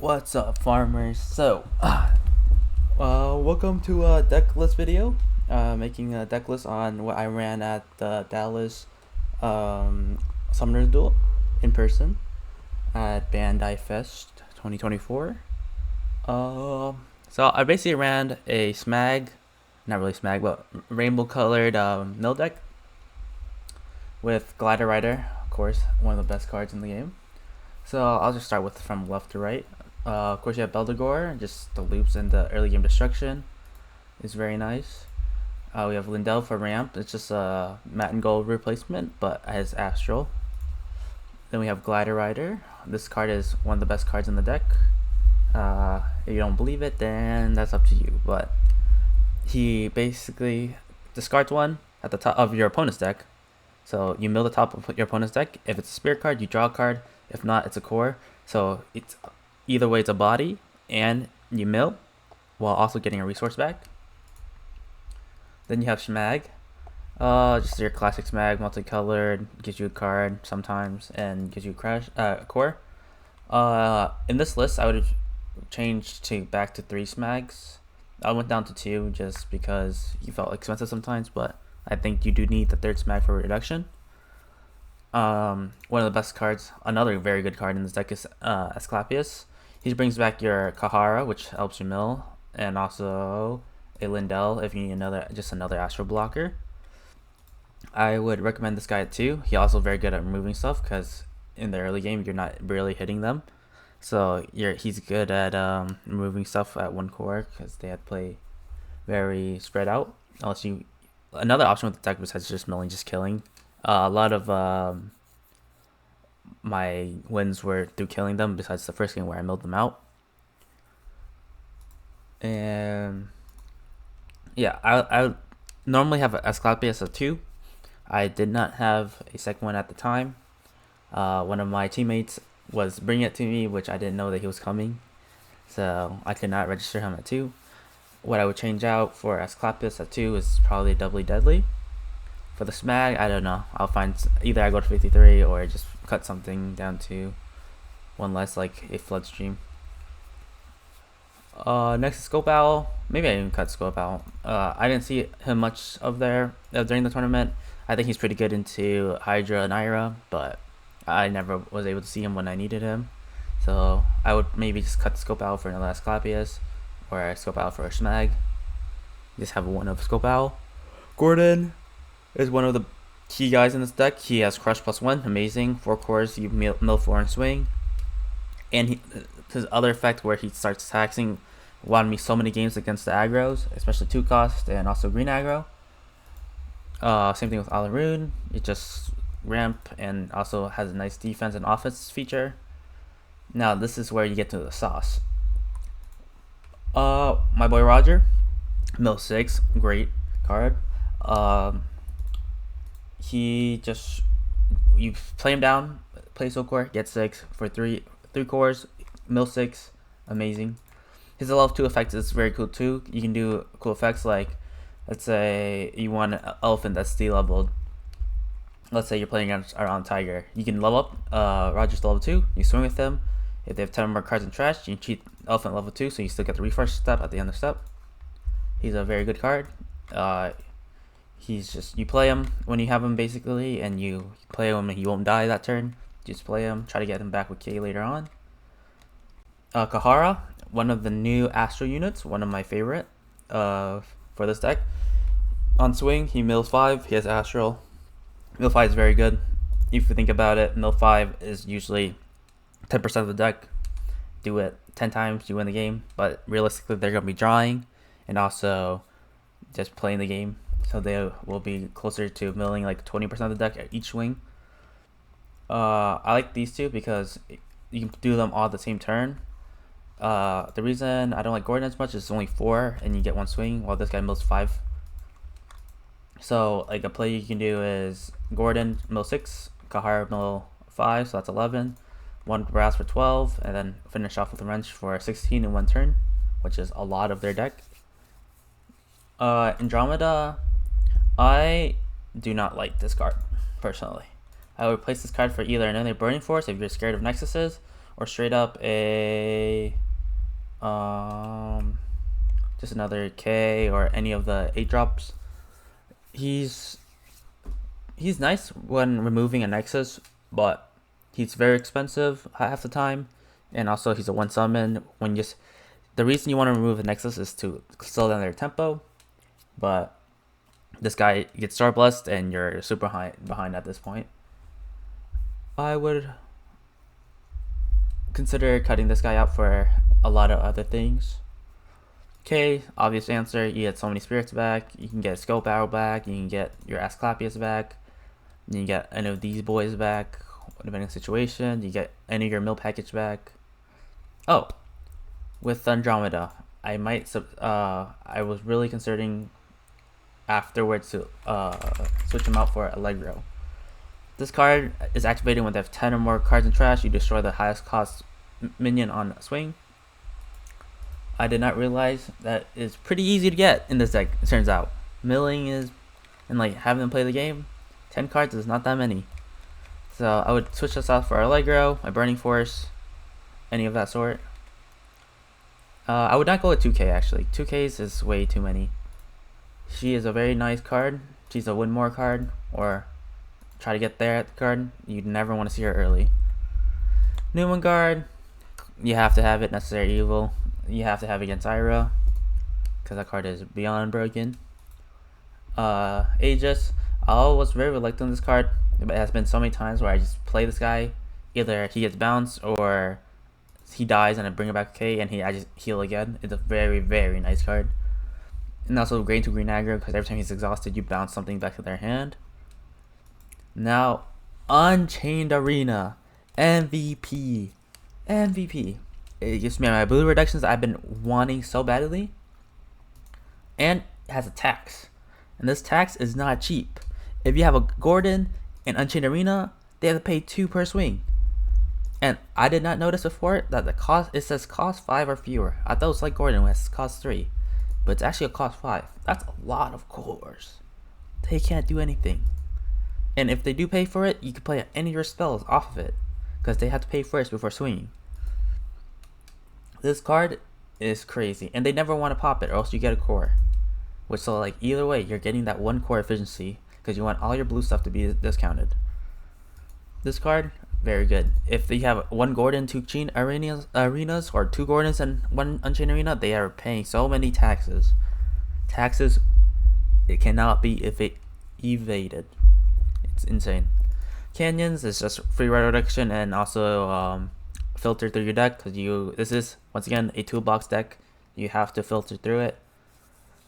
What's up, farmers? Welcome to a deck list video. Making a deck list on what I ran at the Dallas Summoner Duel in person at Bandai Fest 2024. So I basically ran a SMAGG, not really SMAGG, but rainbow colored mill deck with Glider Rider, of course, one of the best cards in the game. So I'll just start with from left to right. Of course, you have Beldegor, just the loops and the early game destruction is very nice. We have Lindell for ramp. It's just a matte and gold replacement, but has Astral. Then we have Glider Rider. This card is one of the best cards in the deck. If you don't believe it, then that's up to you. But he basically discards one at the top of your opponent's deck. So you mill the top of your opponent's deck. If it's a spirit card, you draw a card. If not, it's a core. So it's either way, it's a body, and you mill while also getting a resource back. Then you have SMAGG. Just your classic SMAGG, multicolored, gives you a card sometimes, and gives you a core. In this list, I would have changed back to 3 SMAGGs. I went down to 2 just because you felt expensive sometimes, but I think you do need the 3rd SMAGG for reduction. One of the best cards, another very good card in this deck is Asclepius. He brings back your Kahara, which helps you mill, and also a Lindell if you need another Astro blocker. I would recommend this guy at 2. He also very good at removing stuff because in the early game you're not really hitting them, so he's good at removing stuff at 1 core because they had to play very spread out. Another option with the deck besides just milling, just killing. A lot of my wins were through killing them, besides the first game where I milled them out. And yeah, I normally have Asclepius of 2. I did not have a second one at the time. One of my teammates was bringing it to me, which I didn't know that he was coming, so I could not register him at 2. What I would change out for Asclepius at 2 is probably Doubly Deadly. For the SMAGG, I don't know. I'll find either I go to 53 or just cut something down to 1 less, like a Flood Stream. Next is Scope Owl. Maybe I even cut Scope Owl. I didn't see him much of there during the tournament. I think he's pretty good into Hydra and Ira, but I never was able to see him when I needed him. So I would maybe just cut Scope Owl for another Asclepius, or a Scope Owl for a SMAGG. Just have one of Scope Owl. Gordon is one of the key guys in this deck. He has Crush +1, amazing. 4 cores, you mill 4 and swing. And his other effect where he starts taxing won me so many games against the aggros, especially 2 cost and also green aggro. Same thing with Alaroon. It just ramp and also has a nice defense and offense feature. Now this is where you get to the sauce. My boy Roger, mill 6, great card. You play him down, play soul core, get 6 for 3 cores, mill 6, amazing. His level 2 effect is very cool too. You can do cool effects like, let's say you want an elephant that's D-leveled. Let's say you're playing around Tiger. You can level up Roger's level 2, you swing with them. If they have 10 more cards in trash, you can cheat elephant level 2, so you still get the refresh step at the end of the step. He's a very good card. You play him when you have him basically, and you play him and he won't die that turn. Just play him, try to get him back with K later on. Kahara, one of the new Astro units, one of my favorite for this deck. On swing, he mills 5, he has Astral. Mill 5 is very good. If you think about it, mill 5 is usually 10% of the deck. Do it 10 times, you win the game, but realistically they're going to be drawing and also just playing the game. So they will be closer to milling like 20% of the deck at each swing. I like these 2 because you can do them all at the same turn. The reason I don't like Gordon as much is it's only 4 and you get 1 swing, while this guy mills 5. So like a play you can do is Gordon mill 6, Kahara mill 5, so that's 11. 1 brass for 12, and then finish off with a wrench for 16 in 1 turn, which is a lot of their deck. Andromeda, I do not like this card personally. I would replace this card for either another Burning Force if you're scared of Nexuses, or straight up a just another K or any of the 8 drops. He's nice when removing a Nexus, but he's very expensive half the time, and also he's a one summon. When just the reason you want to remove a Nexus is to slow down their tempo, but this guy gets Star Blessed and you're super high behind at this point. I would consider cutting this guy out for a lot of other things. Okay, obvious answer. You get so many spirits back. You can get Scope Arrow back. You can get your Asclepius back. You can get any of these boys back, depending on the situation. You get any of your mill package back. Oh, with Andromeda, I was really considering afterwards to switch him out for Allegro. This card is activated when they have 10 or more cards in trash. You destroy the highest cost minion on swing. I did not realize that it's pretty easy to get in this deck, it turns out. Milling is, and like having them play the game, 10 cards is not that many. So I would switch this out for Allegro, my Burning Force, any of that sort. I would not go with 2K actually. 2Ks is way too many. She is a very nice card. She's a win more card, or try to get there at the card. You'd never want to see her early. Newman guard, you have to have it. Necessary Evil, you have to have it against Ira, because that card is beyond broken. Aegis, I was very reluctant on this card, but it has been so many times where I just play this guy. Either he gets bounced or he dies and I bring it back K and I just heal again. It's a very, very nice card. And also green to green aggro, because every time he's exhausted you bounce something back to their hand. Now, Unchained Arena, MVP. It gives me my blue reductions I've been wanting so badly. And it has a tax. And this tax is not cheap. If you have a Gordon in Unchained Arena, they have to pay 2 per swing. And I did not notice before that the cost, it says cost 5 or fewer. I thought it was like Gordon, which cost 3. But it's actually a cost 5. That's a lot of cores. They can't do anything. And if they do pay for it, you can play any of your spells off of it, because they have to pay first before swinging. This card is crazy, and they never want to pop it or else you get a core. Which, so like either way, you're getting that 1 core efficiency, because you want all your blue stuff to be discounted. This card, very good. If you have 1 Gordon, 2 Chain arenas, or 2 Gordons and 1 Unchained Arena, they are paying so many taxes. Taxes, it cannot be evaded. It's insane. Canyons is just free ride reduction and also filter through your deck, because this is once again a toolbox deck. You have to filter through it.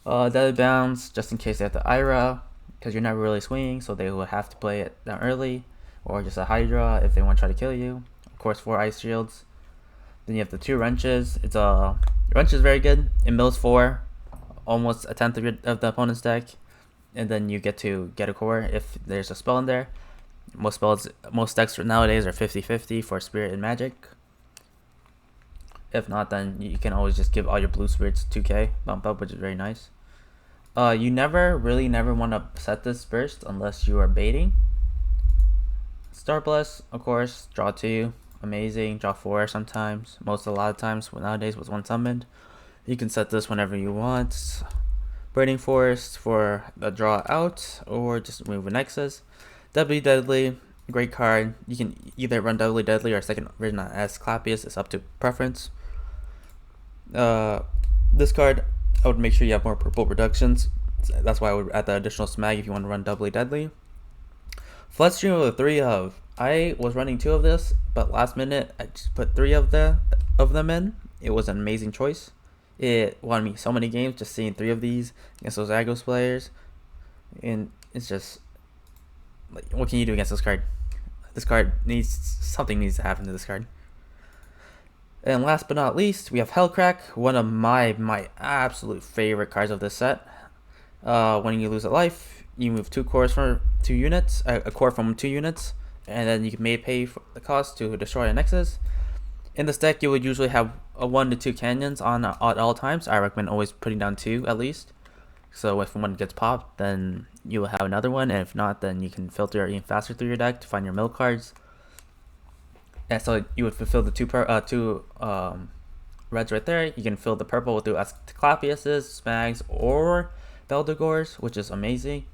Deadly Bounce, just in case they have the Ira, because you're not really swinging, so they will have to play it down early, or just a Hydra if they want to try to kill you. Of course, 4 Ice Shields. Then you have the 2 Wrenches. Wrench is very good. It mills 4, almost a tenth of the opponent's deck, and then you get to get a core if there's a spell in there. Most decks nowadays are 50-50 for Spirit and Magic. If not, then you can always just give all your blue spirits 2k bump up, which is very nice. You never want to set this first unless you are baiting. Star Bless, of course, draw 2, amazing. Draw 4 sometimes. A lot of times nowadays with 1 summoned. You can set this whenever you want. Burning Force for the draw out, or just remove a Nexus. Doubly Deadly, great card. You can either run Doubly Deadly or second version as Asclepius. It's up to preference. This card, I would make sure you have more purple reductions. That's why I would add the additional SMAGG if you want to run Doubly Deadly. Floodstream with 3 of. I was running 2 of this, but last minute I just put 3 of them in. It was an amazing choice. It won me so many games just seeing 3 of these against those Agos players, and it's just like, what can you do against this card? This card something needs to happen to this card. And last but not least, we have Hellcrack, one of my absolute favorite cards of this set. When you lose a life, you move 2 cores from 2 units, a core from 2 units, and then you may pay for the cost to destroy a Nexus. In this deck, you would usually have a 1 to 2 canyons on at all times. I recommend always putting down 2 at least. So if one gets popped, then you will have another one, and if not, then you can filter even faster through your deck to find your mill cards. Yeah, so you would fulfill the two reds right there. You can fill the purple with the Asclepiuses, Smags, or Beldegors, which is amazing.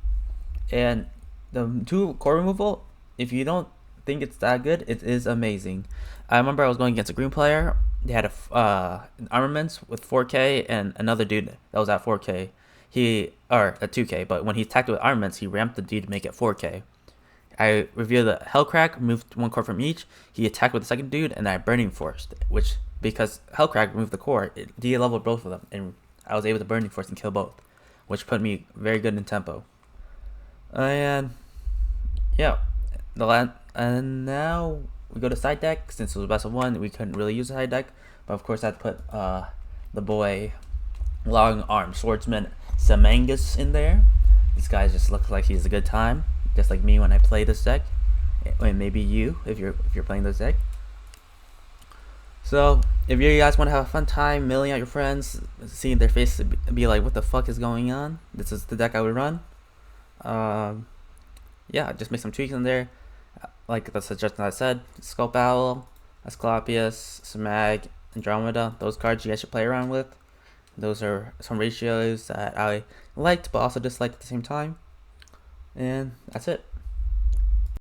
And the two core removal, if you don't think it's that good, it is amazing. I remember I was going against a green player. They had armaments with 4K and another dude that was at 4K. He or at 2K, but when he attacked with armaments, he ramped the dude to make it 4K. I revealed the Hellcrack, removed one core from each. He attacked with the second dude, and I Burning Forced, which because Hellcrack removed the core, it de-leveled both of them, and I was able to Burning Force and kill both, which put me very good in tempo. And yeah, and now we go to side deck. Since it was best of one, we couldn't really use a side deck, but of course I had to put the boy long arm swordsman Semangus in there. This guy just looks like he's a good time, just like me when I play this deck, and maybe you if you're playing this deck. So if you guys want to have a fun time milling out your friends, seeing their faces be like, "What the fuck is going on?" This is the deck I would run. Um, yeah, just make some tweaks in there, like the suggestion I said: Sculpt Owl, Asclepius, Smag, Andromeda. Those cards you guys should play around with. Those are some ratios that I liked but also disliked at the same time. And that's it.